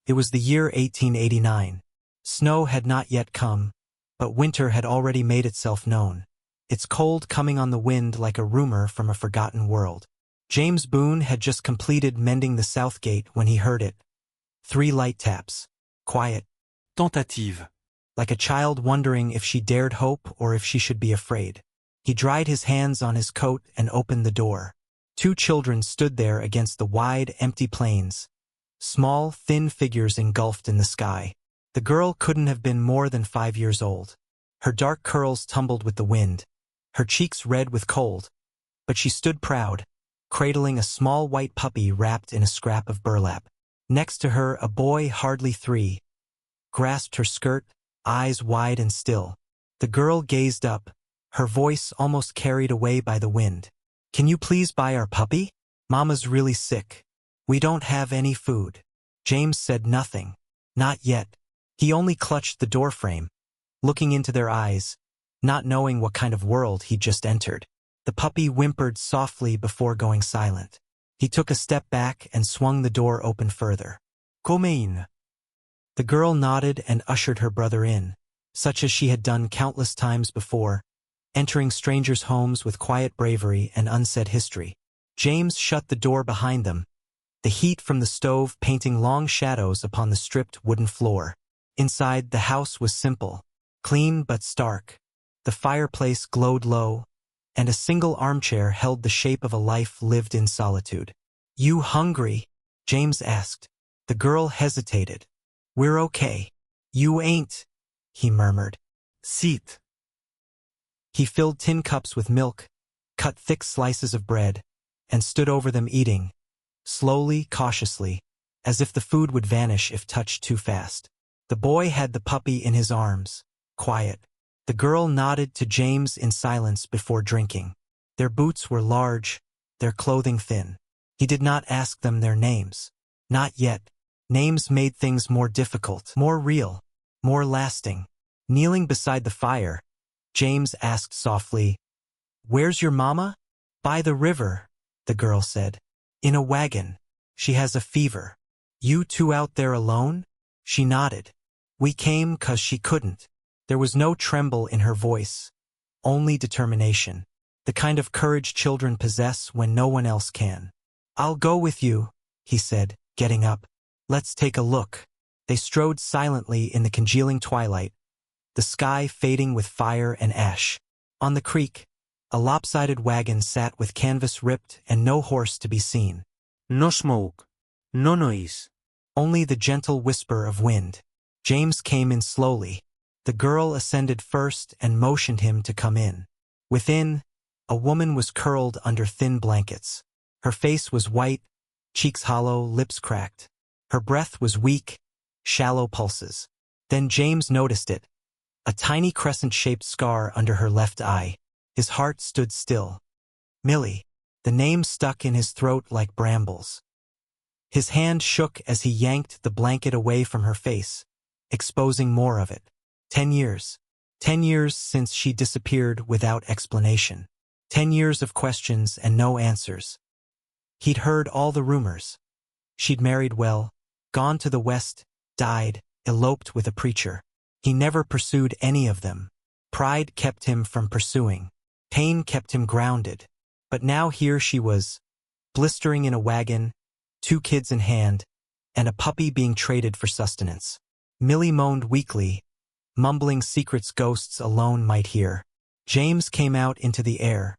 It was the year 1889. Snow had not yet come, but winter had already made itself known, its cold coming on the wind like a rumor from a forgotten world. James Boone had just completed mending the south gate when he heard it. 3 light taps. Quiet. Tentative. Like a child wondering if she dared hope or if she should be afraid. He dried his hands on his coat and opened the door. 2 children stood there against the wide, empty plains. Small, thin figures engulfed in the sky. The girl couldn't have been more than 5 years old. Her dark curls tumbled with the wind, her cheeks red with cold. But she stood proud, cradling a small white puppy wrapped in a scrap of burlap. Next to her, a boy hardly 3 grasped her skirt, eyes wide and still. The girl gazed up, her voice almost carried away by the wind. "Can you please buy our puppy? Mama's really sick. We don't have any food." James said nothing. Not yet. He only clutched the doorframe, looking into their eyes, not knowing what kind of world he'd just entered. The puppy whimpered softly before going silent. He took a step back and swung the door open further. "Come in." The girl nodded and ushered her brother in, such as she had done countless times before, entering strangers' homes with quiet bravery and unsaid history. James shut the door behind them, the heat from the stove painting long shadows upon the stripped wooden floor. Inside, the house was simple, clean but stark. The fireplace glowed low, and a single armchair held the shape of a life lived in solitude. "You hungry?" James asked. The girl hesitated. "We're okay." "You ain't," he murmured. "Sit." He filled tin cups with milk, cut thick slices of bread, and stood over them eating, slowly, cautiously, as if the food would vanish if touched too fast. The boy had the puppy in his arms, quiet. The girl nodded to James in silence before drinking. Their boots were large, their clothing thin. He did not ask them their names. Not yet. Names made things more difficult, more real, more lasting. Kneeling beside the fire, James asked softly, "Where's your mama?" "By the river," the girl said. "In a wagon. She has a fever." "You 2 out there alone?" She nodded. "We came 'cause she couldn't." There was no tremble in her voice, only determination, the kind of courage children possess when no one else can. "I'll go with you," he said, getting up. "Let's take a look." They strode silently in the congealing twilight, the sky fading with fire and ash. On the creek, a lopsided wagon sat with canvas ripped and no horse to be seen. No smoke. No noise. Only the gentle whisper of wind. James came in slowly. The girl ascended first and motioned him to come in. Within, a woman was curled under thin blankets. Her face was white, cheeks hollow, lips cracked. Her breath was weak, shallow pulses. Then James noticed it, a tiny crescent-shaped scar under her left eye. His heart stood still. Millie. The name stuck in his throat like brambles. His hand shook as he yanked the blanket away from her face, exposing more of it. 10 years. 10 years since she disappeared without explanation. 10 years of questions and no answers. He'd heard all the rumors. She'd married well, gone to the West, died, eloped with a preacher. He never pursued any of them. Pride kept him from pursuing. Pain kept him grounded. But now here she was, blistering in a wagon, 2 kids in hand, and a puppy being traded for sustenance. Millie moaned weakly, mumbling secrets ghosts alone might hear. James came out into the air,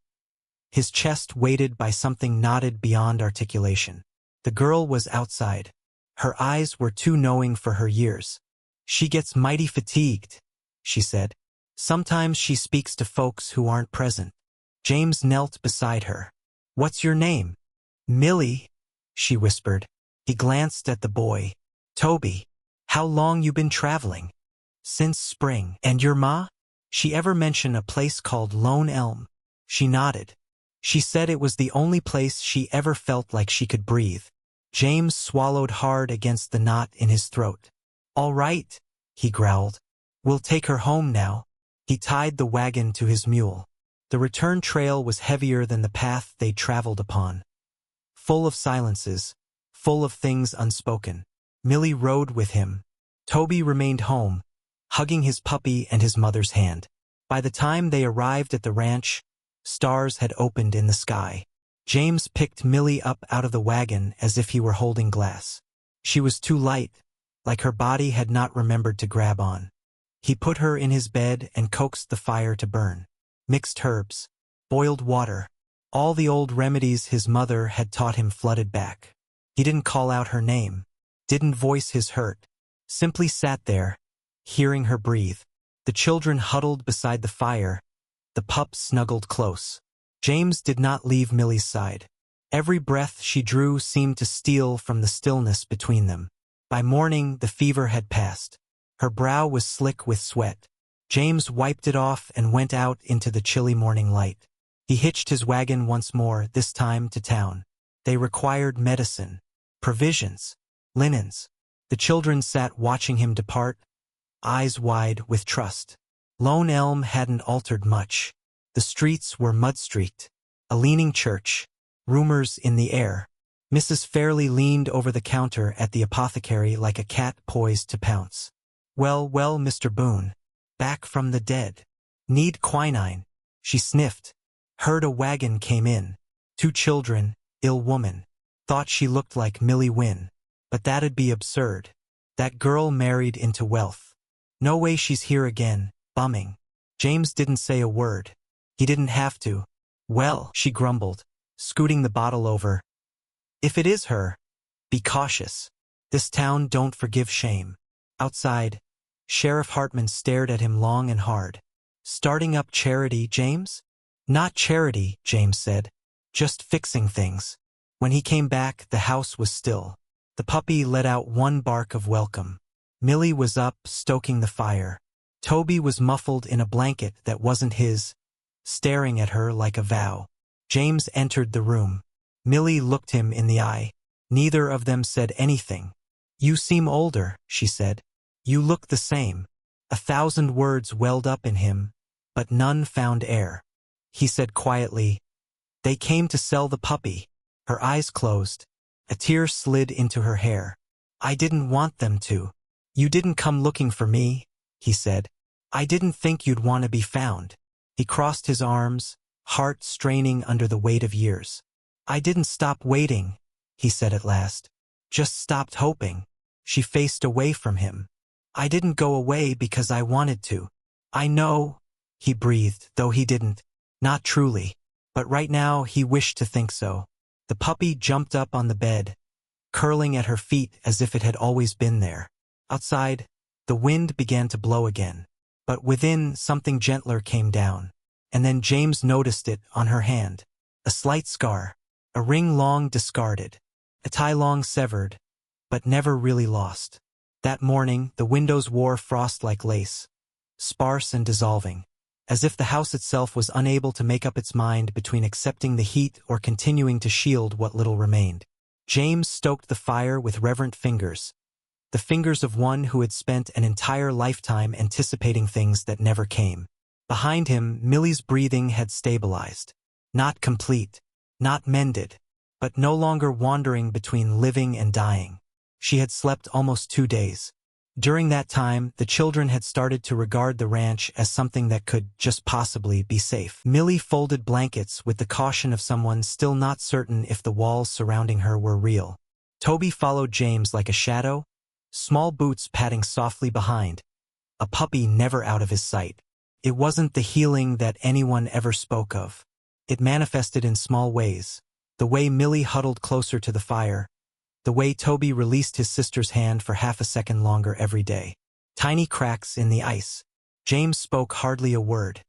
his chest weighted by something knotted beyond articulation. The girl was outside. Her eyes were too knowing for her years. "She gets mighty fatigued," she said. "Sometimes she speaks to folks who aren't present." James knelt beside her. "What's your name?" "Millie," she whispered. He glanced at the boy. "Toby. How long you been traveling?" "Since spring." "And your ma? She ever mention a place called Lone Elm?" She nodded. She said it was the only place she ever felt like she could breathe. James swallowed hard against the knot in his throat. "All right," he growled. "We'll take her home now." He tied the wagon to his mule. The return trail was heavier than the path they'd traveled upon. Full of silences, full of things unspoken. Millie rode with him. Toby remained home, hugging his puppy and his mother's hand. By the time they arrived at the ranch, stars had opened in the sky. James picked Millie up out of the wagon as if he were holding glass. She was too light, like her body had not remembered to grab on. He put her in his bed and coaxed the fire to burn. Mixed herbs, boiled water, all the old remedies his mother had taught him flooded back. He didn't call out her name, didn't voice his hurt, simply sat there, hearing her breathe. The children huddled beside the fire, the pup snuggled close. James did not leave Millie's side. Every breath she drew seemed to steal from the stillness between them. By morning, the fever had passed. Her brow was slick with sweat. James wiped it off and went out into the chilly morning light. He hitched his wagon once more, this time to town. They required medicine, provisions, linens. The children sat watching him depart, eyes wide with trust. Lone Elm hadn't altered much. The streets were mud-streaked, a leaning church, rumors in the air. Mrs. Fairley leaned over the counter at the apothecary like a cat poised to pounce. Well, Mr. Boone. Back from the dead. Need quinine. She sniffed. Heard a wagon came in. 2 children, ill woman. Thought she looked like Millie Wynne. But that'd be absurd. That girl married into wealth. No way she's here again, bumming. James didn't say a word. He didn't have to. Well, she grumbled, scooting the bottle over. If it is her, be cautious. This town don't forgive shame. Outside, Sheriff Hartman stared at him long and hard. Starting up charity, James? Not charity, James said. Just fixing things. When he came back, the house was still. The puppy let out one bark of welcome. Millie was up, stoking the fire. Toby was muffled in a blanket that wasn't his, staring at her like a vow. James entered the room. Millie looked him in the eye. Neither of them said anything. You seem older, she said. You look the same. 1,000 words welled up in him, but none found air. He said quietly, They came to sell the puppy. Her eyes closed. A tear slid into her hair. I didn't want them to. You didn't come looking for me, he said. I didn't think you'd want to be found. He crossed his arms, heart straining under the weight of years. I didn't stop waiting, he said at last. Just stopped hoping. She faced away from him. I didn't go away because I wanted to. I know, he breathed, though he didn't. Not truly. But right now he wished to think so. The puppy jumped up on the bed, curling at her feet as if it had always been there. Outside, the wind began to blow again. But within, something gentler came down. And then James noticed it on her hand. A slight scar. A ring long discarded. A tie long severed, but never really lost. That morning, the windows wore frost like lace, sparse and dissolving, as if the house itself was unable to make up its mind between accepting the heat or continuing to shield what little remained. James stoked the fire with reverent fingers, the fingers of one who had spent an entire lifetime anticipating things that never came. Behind him, Millie's breathing had stabilized. Not complete, not mended, but no longer wandering between living and dying. She had slept almost 2 days. During that time, the children had started to regard the ranch as something that could just possibly be safe. Millie folded blankets with the caution of someone still not certain if the walls surrounding her were real. Toby followed James like a shadow, small boots padding softly behind, a puppy never out of his sight. It wasn't the healing that anyone ever spoke of. It manifested in small ways. The way Millie huddled closer to the fire, the way Toby released his sister's hand for half a second longer every day. Tiny cracks in the ice. James spoke hardly a word.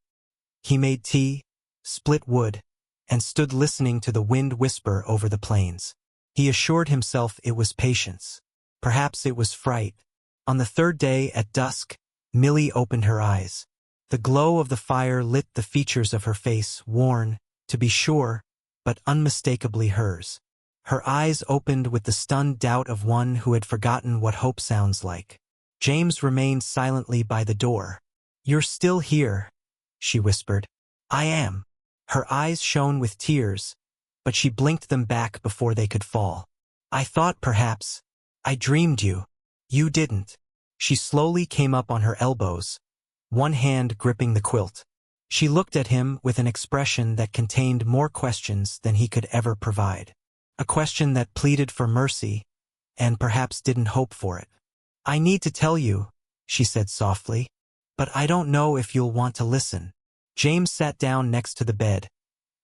He made tea, split wood, and stood listening to the wind whisper over the plains. He assured himself it was patience. Perhaps it was fright. On the 3rd day at dusk, Millie opened her eyes. The glow of the fire lit the features of her face, worn, to be sure, but unmistakably hers. Her eyes opened with the stunned doubt of one who had forgotten what hope sounds like. James remained silently by the door. You're still here, she whispered. I am. Her eyes shone with tears, but she blinked them back before they could fall. I thought perhaps, I dreamed you. You didn't. She slowly came up on her elbows, one hand gripping the quilt. She looked at him with an expression that contained more questions than he could ever provide. A question that pleaded for mercy, and perhaps didn't hope for it. I need to tell you, she said softly, but I don't know if you'll want to listen. James sat down next to the bed,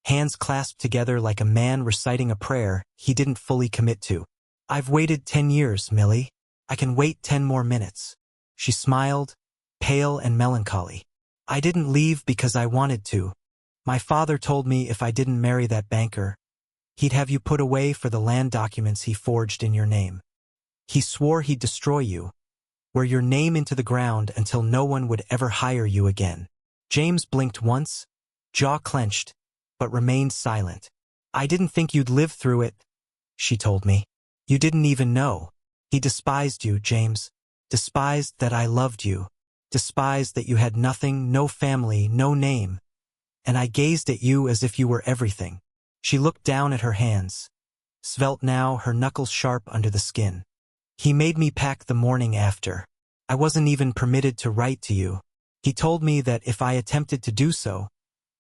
hands clasped together like a man reciting a prayer he didn't fully commit to. I've waited 10 years, Millie. I can wait 10 more minutes. She smiled, pale and melancholy. I didn't leave because I wanted to. My father told me if I didn't marry that banker, he'd have you put away for the land documents he forged in your name. He swore he'd destroy you, wear your name into the ground until no one would ever hire you again. James blinked once, jaw clenched, but remained silent. I didn't think you'd live through it, she told me. You didn't even know. He despised you, James. Despised that I loved you. Despised that you had nothing, no family, no name. And I gazed at you as if you were everything. She looked down at her hands, svelte now, her knuckles sharp under the skin. He made me pack the morning after. I wasn't even permitted to write to you. He told me that if I attempted to do so,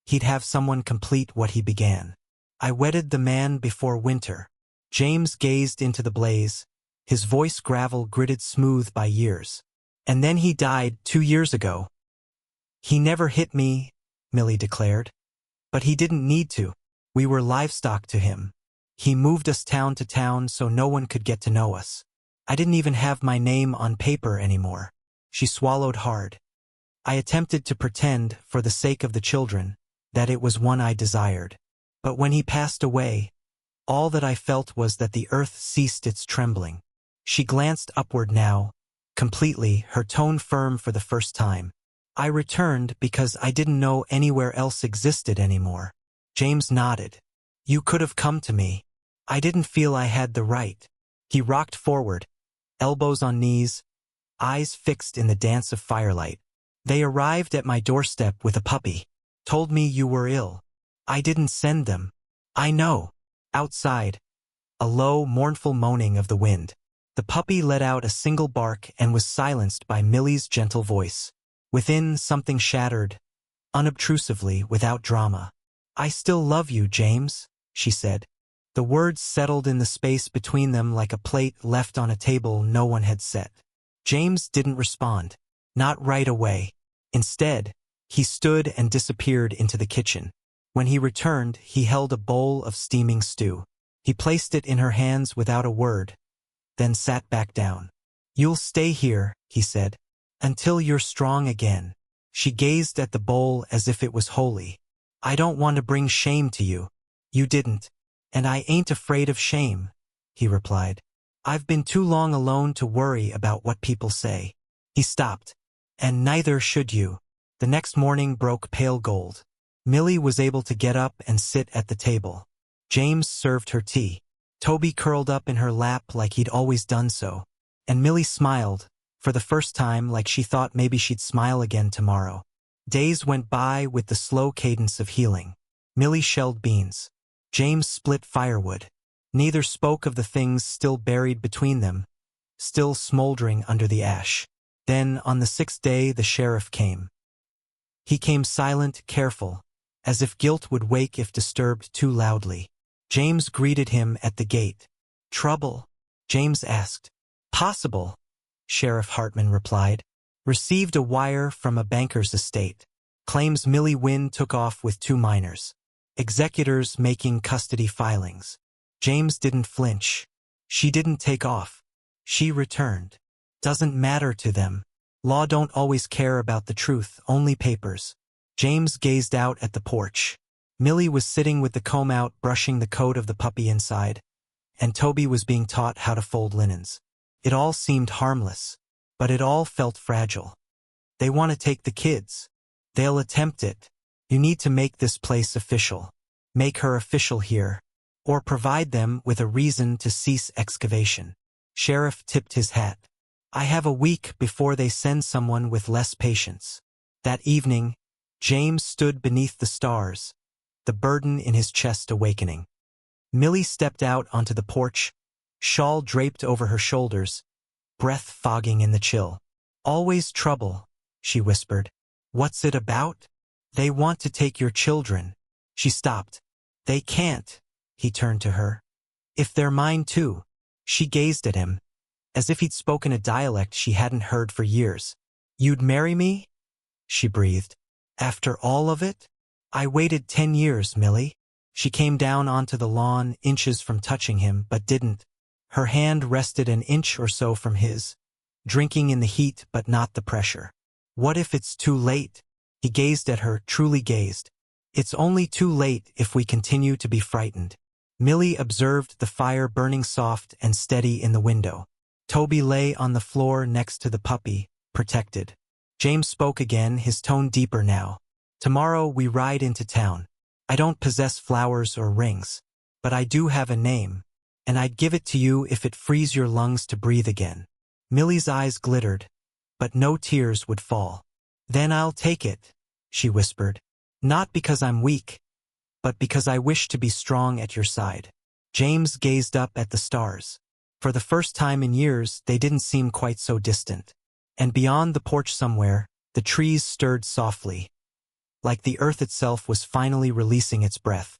he'd have someone complete what he began. I wedded the man before winter. James gazed into the blaze, his voice gravel gritted smooth by years. And then he died 2 years ago. He never hit me, Millie declared. But he didn't need to. We were livestock to him. He moved us town to town so no one could get to know us. I didn't even have my name on paper anymore. She swallowed hard. I attempted to pretend, for the sake of the children, that it was one I desired. But when he passed away, all that I felt was that the earth ceased its trembling. She glanced upward now, completely, her tone firm for the first time. I returned because I didn't know anywhere else existed anymore. James nodded. You could have come to me. I didn't feel I had the right. He rocked forward, elbows on knees, eyes fixed in the dance of firelight. They arrived at my doorstep with a puppy. Told me you were ill. I didn't send them. I know. Outside, a low, mournful moaning of the wind. The puppy let out a single bark and was silenced by Millie's gentle voice. Within, something shattered, unobtrusively, without drama. I still love you, James, she said. The words settled in the space between them like a plate left on a table no one had set. James didn't respond. Not right away. Instead, he stood and disappeared into the kitchen. When he returned, he held a bowl of steaming stew. He placed it in her hands without a word, then sat back down. You'll stay here, he said, until you're strong again. She gazed at the bowl as if it was holy. I don't want to bring shame to you. You didn't. And I ain't afraid of shame, he replied. I've been too long alone to worry about what people say. He stopped. And neither should you. The next morning broke pale gold. Millie was able to get up and sit at the table. James served her tea. Toby curled up in her lap like he'd always done so. And Millie smiled, for the first time, like she thought maybe she'd smile again tomorrow. Days went by with the slow cadence of healing. Millie shelled beans. James split firewood. Neither spoke of the things still buried between them, still smoldering under the ash. Then, on the 6th day, the sheriff came. He came silent, careful, as if guilt would wake if disturbed too loudly. James greeted him at the gate. Trouble? James asked. Possible, Sheriff Hartman replied. Received a wire from a banker's estate. Claims Millie Wynn took off with 2 minors. Executors making custody filings. James didn't flinch. She didn't take off. She returned. Doesn't matter to them. Law don't always care about the truth, only papers. James gazed out at the porch. Millie was sitting with the comb out, brushing the coat of the puppy inside, and Toby was being taught how to fold linens. It all seemed harmless, but it all felt fragile. They want to take the kids. They'll attempt it. You need to make this place official. Make her official here, or provide them with a reason to cease excavation. Sheriff tipped his hat. I have a week before they send someone with less patience. That evening, James stood beneath the stars, the burden in his chest awakening. Millie stepped out onto the porch, shawl draped over her shoulders, breath fogging in the chill. Always trouble, she whispered. What's it about? They want to take your children. She stopped. They can't. He turned to her. If they're mine too. She gazed at him, as if he'd spoken a dialect she hadn't heard for years. You'd marry me? She breathed. After all of it? I waited 10 years, Millie. She came down onto the lawn, inches from touching him, but didn't. Her hand rested an inch or so from his, drinking in the heat but not the pressure. What if it's too late? He gazed at her, truly gazed. It's only too late if we continue to be frightened. Millie observed the fire burning soft and steady in the window. Toby lay on the floor next to the puppy, protected. James spoke again, his tone deeper now. Tomorrow we ride into town. I don't possess flowers or rings, but I do have a name, and I'd give it to you if it frees your lungs to breathe again. Millie's eyes glittered, but no tears would fall. Then I'll take it, she whispered. Not because I'm weak, but because I wish to be strong at your side. James gazed up at the stars. For the first time in years, they didn't seem quite so distant. And beyond the porch somewhere, the trees stirred softly, like the earth itself was finally releasing its breath.